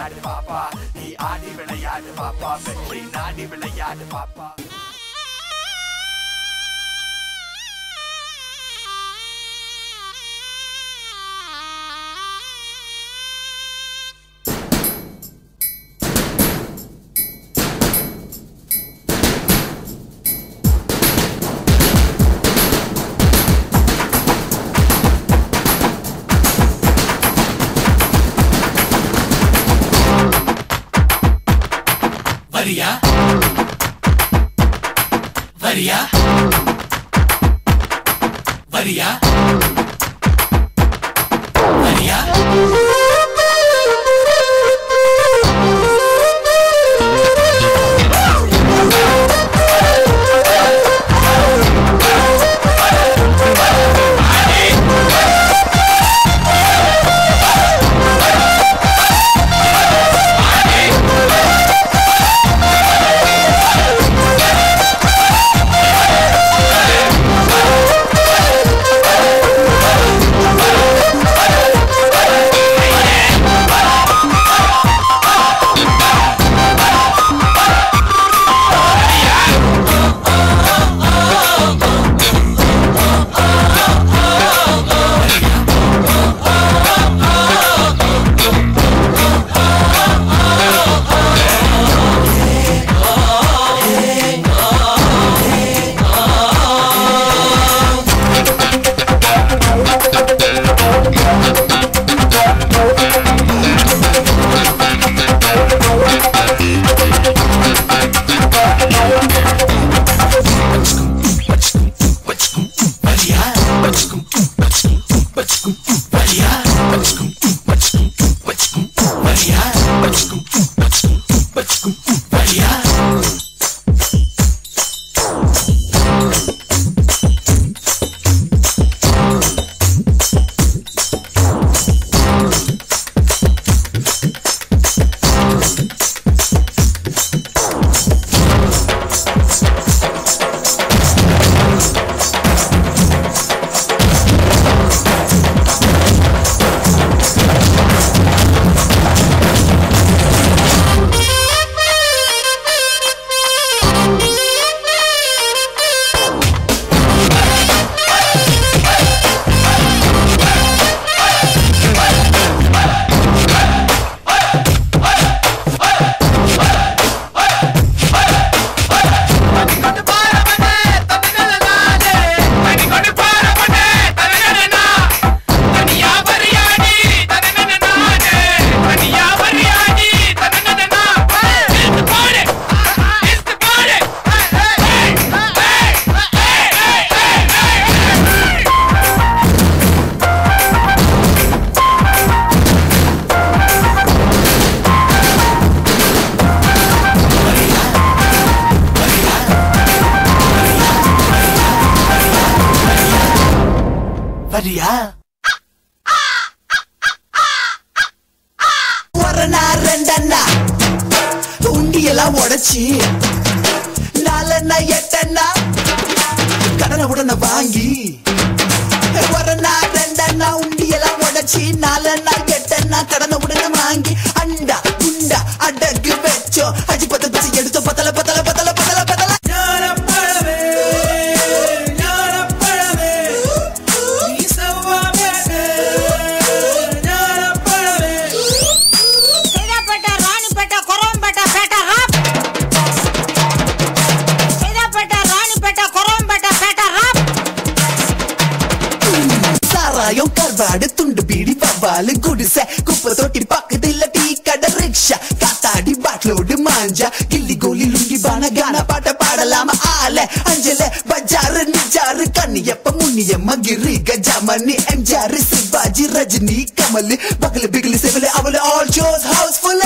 விளையாடு பாப்பா, நீ ஆடி விளையாடு பாப்பா, வெற்றி நாடி விளையாடு பாப்பா. Varia, Varia, Varia, Varia. Varia. வரனா ரெண்டண்ணா உண்டியெல்லாம் உடைச்சி நாலண்ணா எட்டண்ணா கடனை உடனே வாங்கி வரனா ரெண்டண்ணா உண்டியெல்லாம் உடைச்சி நாலண்ணா எட்டண்ணா கடனை உடனே வாங்கி அண்டா குண்டா அடகு வச்சோம் அஜி பத்த பசி எடுத்தோம் பத்தல பத்தல பத்தல பத்தல பத்தல கர்வாடு துண்டு பீடி பவாலு குடிசை குப்பை தொட்டி பக்கத்துல டீ கடை ரிக்ஷா காத்தாடி பாட்லோடு மாஞ்சா கில்லி கோலி லுங்கி பான கான பாட்ட பாடலாம ஆல அஞ்சல பஜாரு நிஜாரு கண்ணியப்ப முன்னியம்ம கிரி கஜாமணி எம்ஜிஆர் சிவாஜி ரஜினி கமல் பகல பிகலி செவல அவள all shows house full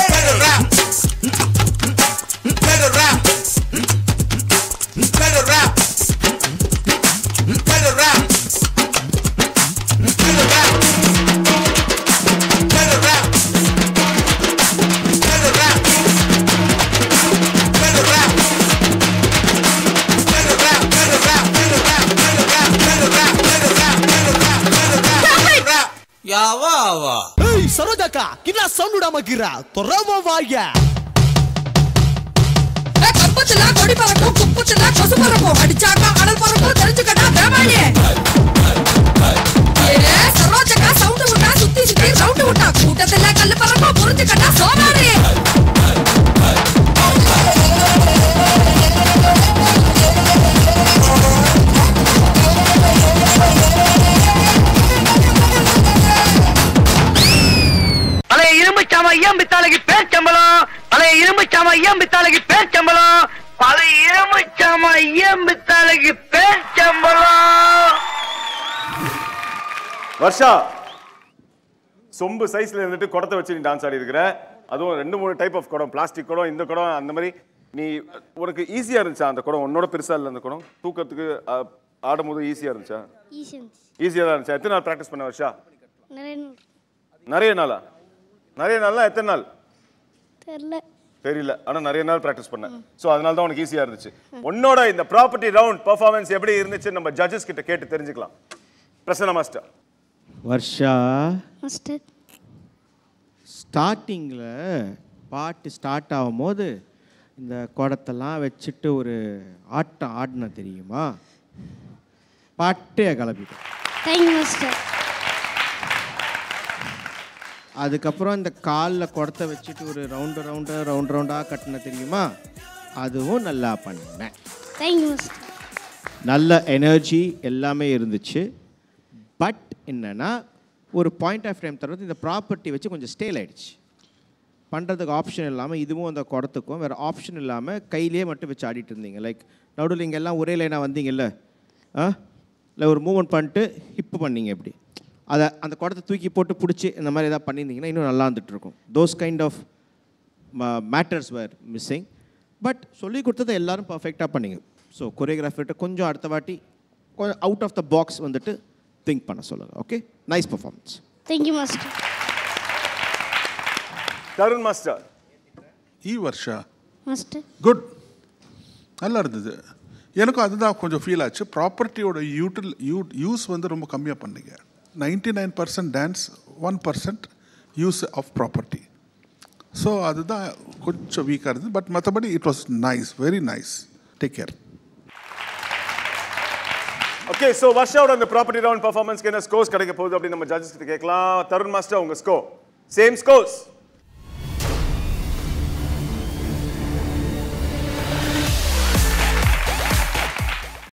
Hey, Saroja அடிச்சாக்கா கின்னா சவுண்ட் விடாம கிரா தொரவ வாயா கம்பத்துல கொடி பறக்கும் குப்பத்துல கொசு பறக்கும் அடிச்சாக்கா அனல் பறக்கும் தெரிஞ்சுக்கடா வேமாளியே சரோஜக்கா சவுண்ட் விட்டா சுத்தி சுத்தி ரவுண்ட் விட்டா கூட்டத்துல கல்லு பறக்கும் புரிஞ்சுக்கடா சோமாரி பழைய இரும்பு சாம ஐயம் பித்தாளைக்கு பேர் சம்பளம் பழைய இரும்பு சாம ஐயம் பித்தாளைக்கு பேர் சம்பளம் பழைய இரும்பு சாம ஐயம் பித்தாளைக்கு பேர் சம்பளம். வர்ஷா சொம்பு சைஸ்ல இருந்துட்டு குடத்தை வச்சு நீ டான்ஸ் ஆடி இருக்கிற. அதுவும் 2-3 டைப் ஆஃப் குடம், பிளாஸ்டிக் குடம், இந்த குடம், அந்த மாதிரி. நீ உனக்கு ஈஸியா இருந்துச்சா அந்த குடம்? உன்னோட பெருசா இல்லை அந்த குடம்? தூக்கிறதுக்கு ஆடும்போது ஈஸியா இருந்துச்சா? ஈஸியா தான் இருந்துச்சா? எத்தனை நாள் ப்ராக்டிஸ் பண்ண வர்ஷா? நிறைய நாளா? நிறைய நாள்னா எத்தனை நாள் தெரியல, ஆனா நிறைய நாள் ப்ராக்டிஸ் பண்ண. சோ அதனால தான் உனக்கு ஈஸியா இருந்துச்சு. உன்னோட இந்த ப்ராப்பர்ட்டி ரவுண்ட் பெர்ஃபார்மன்ஸ் எப்படி இருந்துச்சு நம்ம ஜட்ஜஸ் கிட்ட கேட்டு தெரிஞ்சுக்கலாம். பிரசன்னா மாஸ்டர். வர்ஷா மாஸ்டர், ஸ்டார்டிங்கில் பாட்டு ஸ்டார்ட் ஆகும்போது இந்த குடத்தெல்லாம் வச்சுட்டு ஒரு ஆட்டம் ஆடின தெரியுமா? பாட்டே கிளப்பிட்டேன். Thank you master. அதுக்கப்புறம் இந்த காலில் குடத்தை வச்சுட்டு ஒரு ரவுண்டாக கட்டின தெரியுமா? அதுவும் நல்லா பண்ணேன். Thank you master. நல்ல எனர்ஜி எல்லாமே இருந்துச்சு. பட் என்னென்னா ஒரு பாயிண்ட் ஆஃப் டைம் தவிர்த்து இந்த ப்ராப்பர்ட்டி வச்சு கொஞ்சம் ஸ்டேல் ஆகிடுச்சு. பண்ணுறதுக்கு ஆப்ஷன் இல்லாமல் இதுவும் அந்த குடத்துக்கும் வேறு ஆப்ஷன் இல்லாமல் கையிலே மட்டும் வச்சு ஆடிட்டு இருந்தீங்க. லைக் நடுவில் இங்கே எல்லாம் ஒரே லைனாக வந்தீங்கல்ல, இல்லை ஒரு மூவ்மெண்ட் பண்ணிட்டு ஹிப்பு பண்ணீங்க. எப்படி அதை அந்த குடத்தை தூக்கி போட்டு பிடிச்சி இந்த மாதிரி எதாவது பண்ணியிருந்தீங்கன்னா இன்னும் நல்லா இருந்துகிட்ருக்கும். Those kind of matters were missing. But சொல்லி கொடுத்ததை எல்லோரும் பர்ஃபெக்டாக பண்ணிங்க. ஸோ கொரியோகிராஃபர்கிட்ட கொஞ்சம் அடுத்த வாட்டி கொஞ்சம் அவுட் ஆஃப் த பாக்ஸ் வந்துட்டு திங்க் பண்ண சொல்லுங்கள். Okay, nice performance. Thank you master. Tarun master. Varsha master good, நல்லா இருந்தது. எனக்கும் அதுதான் கொஞ்சம் ஃபீல் ஆச்சு. ப்ராப்பர்ட்டியோட யூஸ் வந்து ரொம்ப கம்மியாக பண்ணீங்க. 99% dance, 1% use of property. So அதுதான் கொஞ்சம் வீக்காக இருந்தது. பட் மற்றபடி it was nice, very nice. Take care. Okay, so வர்ஷாவோட அந்த ப்ராப்பர்ட்டி ரவுண்ட் பெர்ஃபார்மன்ஸ்க்கு என்ன ஸ்கோர்ஸ் கிடைக்க போகுது அப்படின்னு நம்ம ஜட்ஜஸ் கிட்ட கேட்கலாம். தருண் மாஸ்டர், உங்க ஸ்கோர்? Same scores?